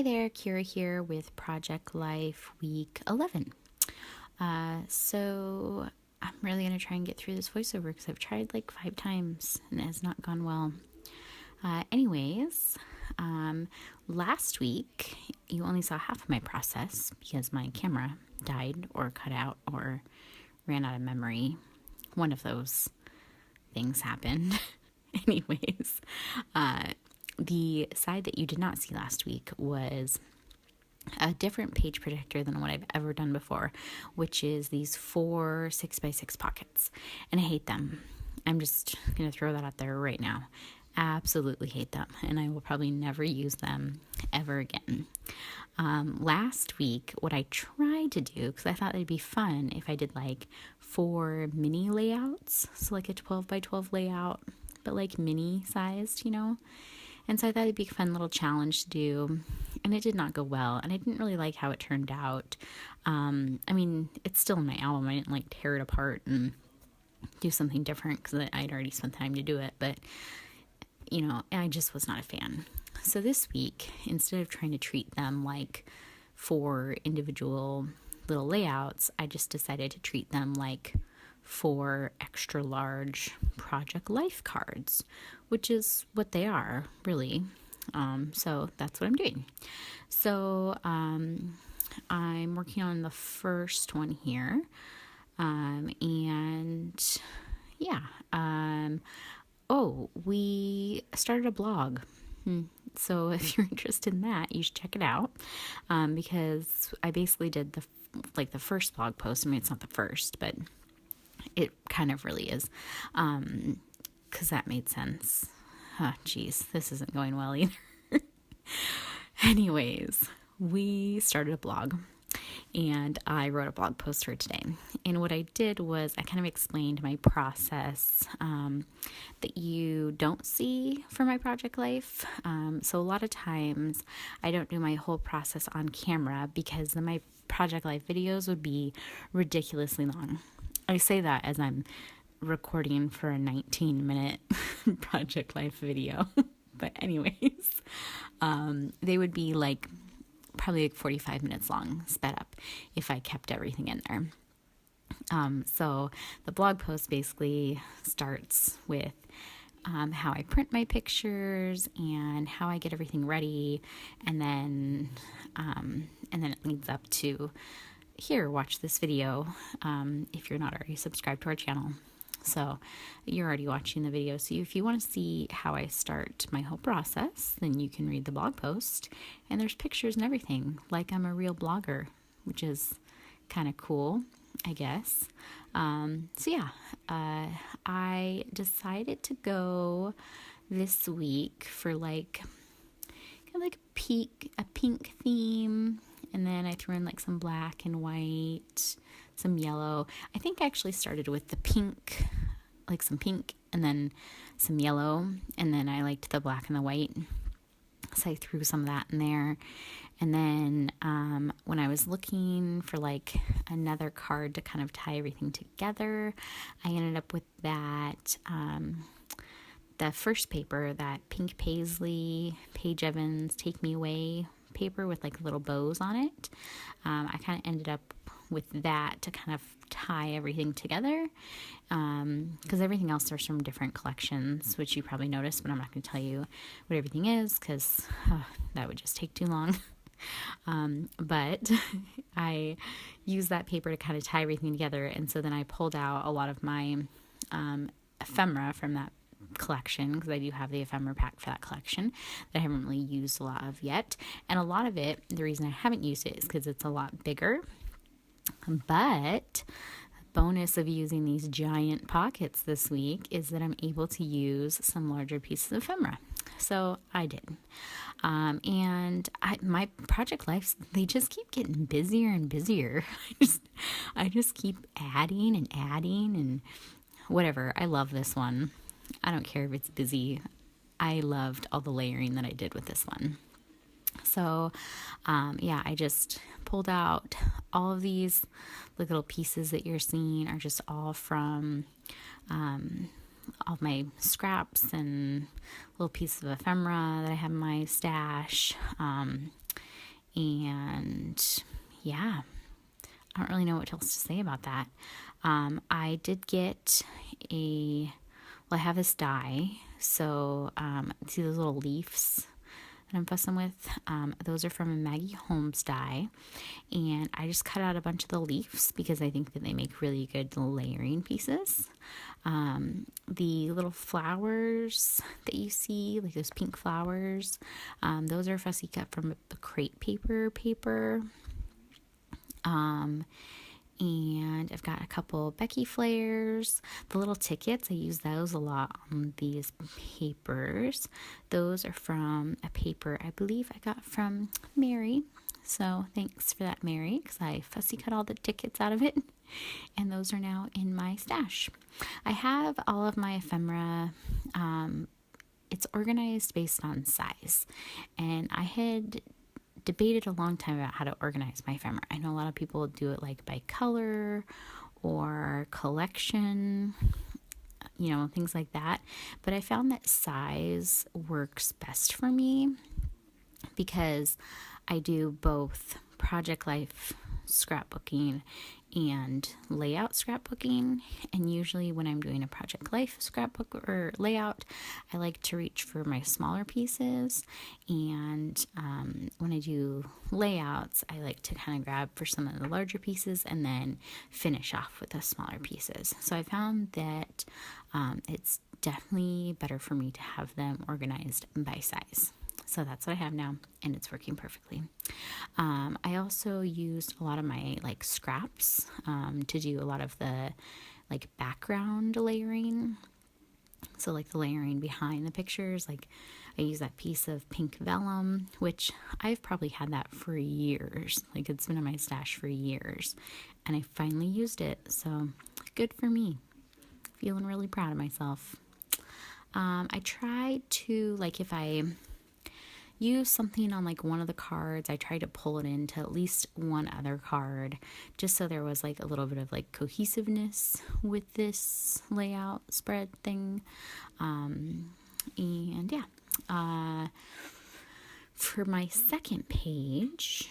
there, Kira here with Project Life Week 11. So I'm really going to try and get through this voiceover because I've tried like 5 times and it has not gone well. Anyways, last week you only saw half of my process because my camera died or cut out or ran out of memory. One of those things happened. Anyways, the side that you did not see last week was a different page protector than what I've ever done before, which is these 4 6x6 pockets. And I hate them. I'm just going to throw that out there right now. Absolutely hate them. And I will probably never use them ever again. Last week, what I tried to do, because I thought it'd be fun if I did like 4 mini layouts. So like a 12 by 12 layout, but like mini sized, And so I thought it'd be a fun little challenge to do, and it did not go well, and I didn't really like how it turned out. It's still in my album. I didn't like tear it apart and do something different because I'd already spent time to do it, but, I just was not a fan. So this week, instead of trying to treat them like 4 individual little layouts, I just decided to treat them like 4 extra large Project Life cards, which is what they are, really. So that's what I'm doing. So I'm working on the first one here. We started a blog. So if you're interested in that, you should check it out, because I basically did the first blog post. It's not the first, but it kind of really is, because that made sense. Oh, geez, this isn't going well either. Anyways, we started a blog, and I wrote a blog post for today. And what I did was I kind of explained my process that you don't see for my project life. So a lot of times I don't do my whole process on camera because then my project life videos would be ridiculously long. I say that as I'm recording for a 19-minute Project Life video. But anyways, they would be probably like 45 minutes long, sped up, if I kept everything in there. So the blog post basically starts with how I print my pictures and how I get everything ready, and then it leads up to, here, watch this video, if you're not already subscribed to our channel. So you're already watching the video. So if you want to see how I start my whole process, then you can read the blog post, and there's pictures and everything, like I'm a real blogger, which is kind of cool, I guess. I decided to go this week for a pink theme. And then I threw in some black and white, some yellow. I think I actually started with the pink, some pink, and then some yellow. And then I liked the black and the white, so I threw some of that in there. And then when I was looking for another card to kind of tie everything together, I ended up with that, the first paper, that pink paisley, Paige Evans Take Me Away paper with little bows on it. I kind of ended up with that to kind of tie everything together, because everything else are from different collections, which you probably noticed, but I'm not going to tell you what everything is because that would just take too long. But I used that paper to kind of tie everything together, and so then I pulled out a lot of my ephemera from that collection, because I do have the ephemera pack for that collection that I haven't really used a lot of yet. And a lot of it, the reason I haven't used it is because it's a lot bigger. But the bonus of using these giant pockets this week is that I'm able to use some larger pieces of ephemera. So I did. My project lives, they just keep getting busier and busier. I just keep adding and whatever. I love this one. I don't care if it's busy. I loved all the layering that I did with this one. So, I just pulled out all of these little pieces that you're seeing are just all from all my scraps and little pieces of ephemera that I have in my stash. And yeah, I don't really know what else to say about that. I did get I have this die. So, see those little leaves that I'm fussing with? Those are from a Maggie Holmes die. And I just cut out a bunch of the leaves because I think that they make really good layering pieces. The little flowers that you see, like those pink flowers, those are fussy cut from the crepe paper. And I've got a couple Becky flares. The little tickets, I use those a lot on these papers. Those are from a paper I believe I got from Mary. So thanks for that, Mary, because I fussy cut all the tickets out of it. And those are now in my stash. I have all of my ephemera. It's organized based on size. And I had debated a long time about how to organize my ephemera. I know a lot of people do it like by color or collection, things like that. But I found that size works best for me because I do both project life scrapbooking and layout scrapbooking. And usually when I'm doing a project life scrapbook or layout, I like to reach for my smaller pieces. And when I do layouts, I like to kind of grab for some of the larger pieces and then finish off with the smaller pieces. So I found that it's definitely better for me to have them organized by size. So that's what I have now, and it's working perfectly. I also used a lot of my scraps to do a lot of the background layering. So the layering behind the pictures, I use that piece of pink vellum, which I've probably had that for years. It's been in my stash for years, and I finally used it. So good for me. Feeling really proud of myself. I tried to if I use something on one of the cards, I tried to pull it into at least one other card just so there was a little bit of cohesiveness with this layout spread thing. And yeah, for my second page,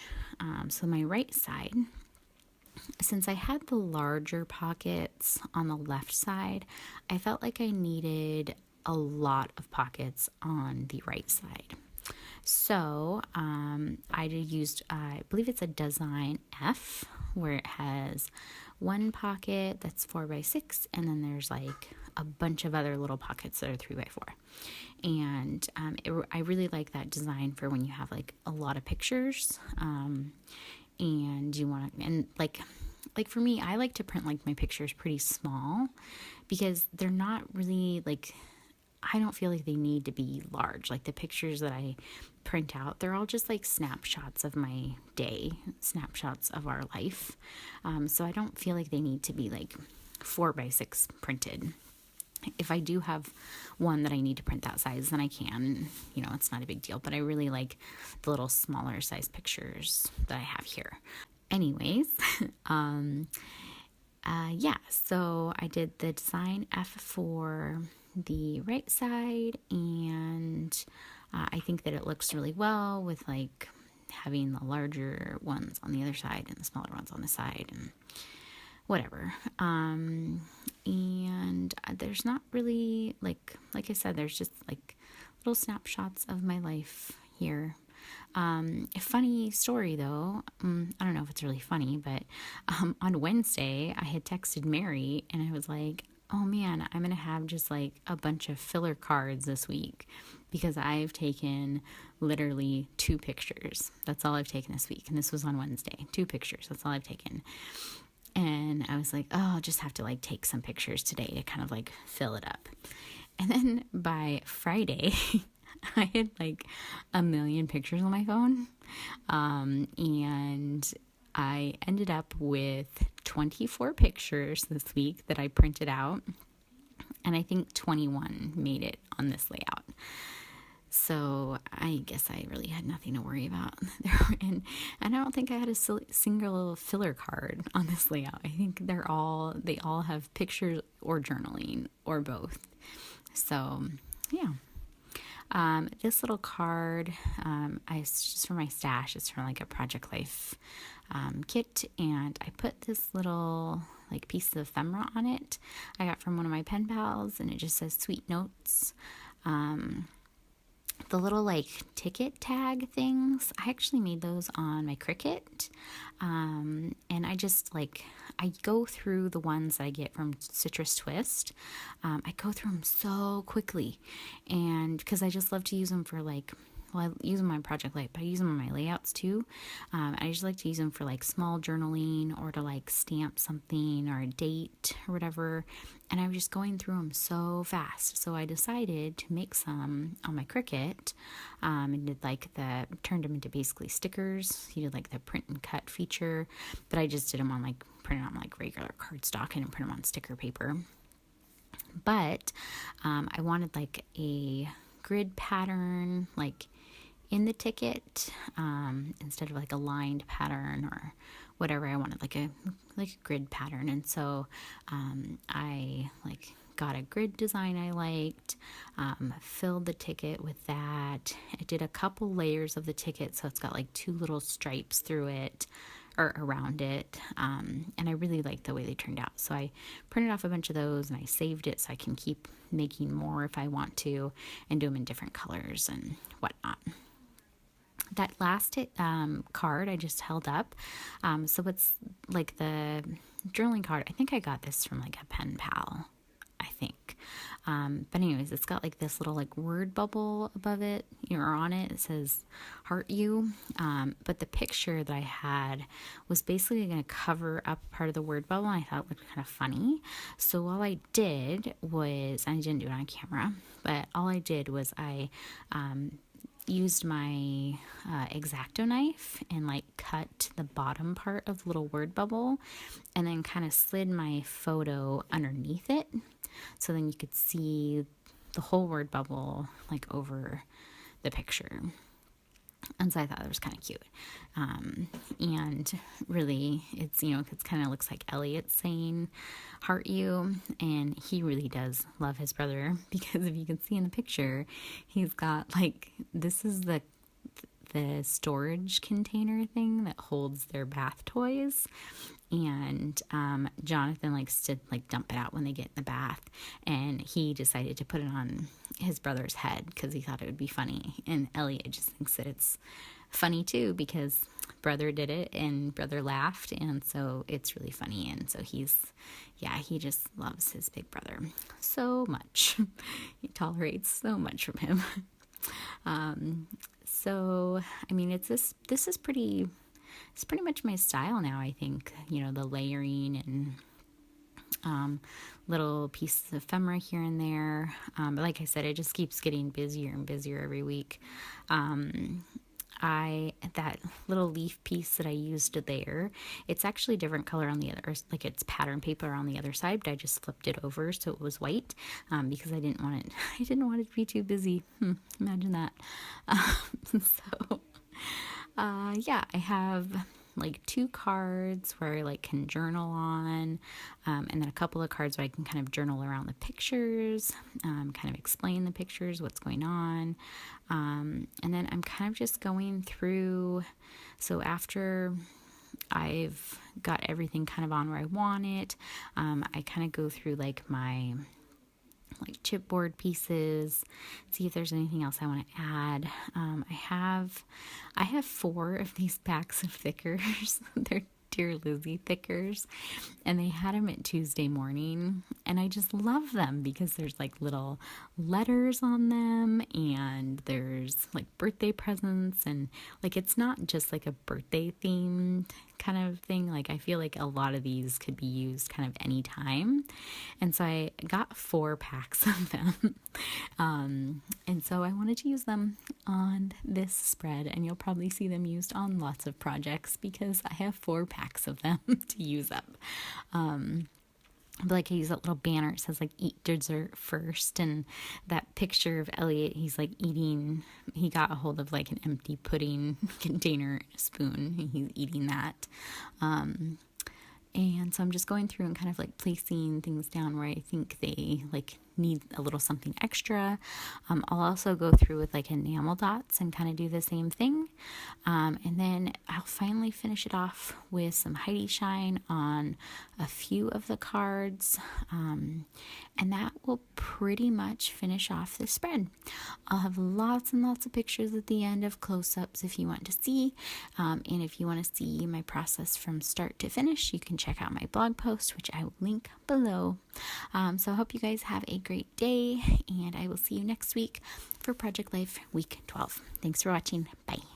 so my right side, since I had the larger pockets on the left side, I felt like I needed a lot of pockets on the right side. So I used, I believe it's a Design F, where it has one pocket that's 4x6, and then there's a bunch of other little pockets that are 3x4. And I really like that design for when you have a lot of pictures, and you want to, and for me, I like to print my pictures pretty small because they're not really I don't feel like they need to be large. The pictures that I print out, they're all just snapshots of my day, snapshots of our life. So I don't feel like they need to be 4x6 printed. If I do have one that I need to print that size, then I can. It's not a big deal. But I really like the little smaller size pictures that I have here. Anyways, yeah, so I did the Design F for the right side, and I think that it looks really well with having the larger ones on the other side and the smaller ones on the side and whatever. And there's not really like I said, there's just little snapshots of my life here. A funny story though, I don't know if it's really funny, but on Wednesday I had texted Mary and I was like, oh man, I'm going to have just a bunch of filler cards this week because I've taken literally 2 pictures. That's all I've taken this week. And this was on Wednesday. 2 pictures. That's all I've taken. And I was like, oh, I'll just have to take some pictures today to kind of fill it up. And then by Friday, I had 1 million pictures on my phone. And I ended up with 24 pictures this week that I printed out, and I think 21 made it on this layout. So I guess I really had nothing to worry about. And I don't think I had a single filler card on this layout. I think they all have pictures or journaling or both. So yeah. This little card, it's just for my stash. It's from like a Project Life kit, and I put this little like piece of ephemera on it. I got from one of my pen pals, and it just says "Sweet Notes." The little like ticket tag things, I actually made those on my Cricut. And I just like, I go through the ones I get from Citrus Twist. I go through them so quickly, and because I just love to use them for like, well, I use them on Project Light, but I use them on my layouts too. I just like to use them for like small journaling or to like stamp something or a date or whatever. And I was just going through them so fast. So I decided to make some on my Cricut, and did like turned them into basically stickers. You did like the print and cut feature, but I just did them on like, printed on like regular cardstock and print them on sticker paper. But I wanted like a grid pattern, like in the ticket, instead of like a lined pattern or whatever. I wanted like a grid pattern, and so I like got a grid design I liked, filled the ticket with that. I did a couple layers of the ticket, so it's got like 2 little stripes through it or around it, and I really liked the way they turned out. So I printed off a bunch of those and I saved it so I can keep making more if I want to, and do them in different colors and whatnot. That last card I just held up, so it's like the journaling card. I think I got this from like a pen pal, I think. But anyways, it's got like this little like word bubble above it, or on it. It says heart you. But the picture that I had was basically going to cover up part of the word bubble, and I thought it looked kind of funny. So all I did was, and I didn't do it on camera, but all I did was I used my X-Acto knife and like cut the bottom part of the little word bubble, and then kind of slid my photo underneath it, so then you could see the whole word bubble like over the picture. And so I thought it was kind of cute. And really, it's, it kind of looks like Elliot saying, heart you. And he really does love his brother, because if you can see in the picture, he's got like, this is the storage container thing that holds their bath toys. And Jonathan likes to like dump it out when they get in the bath, and he decided to put it on his brother's head because he thought it would be funny. And Elliot just thinks that it's funny too, because brother did it and brother laughed, and so it's really funny. And so he just loves his big brother so much. He tolerates so much from him. So I mean, this is pretty. It's pretty much my style now, I think. The layering and little pieces of ephemera here and there. But like I said, it just keeps getting busier and busier every week. That little leaf piece that I used there, it's actually a different color on the other, like it's pattern paper on the other side, but I just flipped it over so it was white, because I didn't want it to be too busy. Imagine that. Yeah, I have like 2 cards where I like can journal on, and then a couple of cards where I can kind of journal around the pictures, kind of explain the pictures, what's going on. And then I'm kind of just going through, so after I've got everything kind of on where I want it, I kind of go through like my chipboard pieces, see if there's anything else I want to add. I have 4 of these packs of thickers. They're Dear Lizzie thickers, and they had them at Tuesday morning, and I just love them because there's like little letters on them, and there's like birthday presents, and like it's not just like a birthday themed kind of thing. Like I feel like a lot of these could be used kind of any time, and so I got 4 packs of them. And so I wanted to use them on this spread, and you'll probably see them used on lots of projects because I have 4 packs of them to use up. But like I use that little banner, it says like eat dessert first, and that picture of Elliot, he's like eating, he got a hold of like an empty pudding container and a spoon, and he's eating that. And so I'm just going through and kind of like placing things down where I think they like need a little something extra, I'll also go through with like enamel dots and kind of do the same thing. And then I'll finally finish it off with some Heidi Shine on a few of the cards. And that will pretty much finish off the spread. I'll have lots and lots of pictures at the end of close-ups if you want to see. And if you want to see my process from start to finish, you can check out my blog post, which I will link below. So I hope you guys have a great day, and I will see you next week for Project Life Week 12. Thanks for watching. Bye.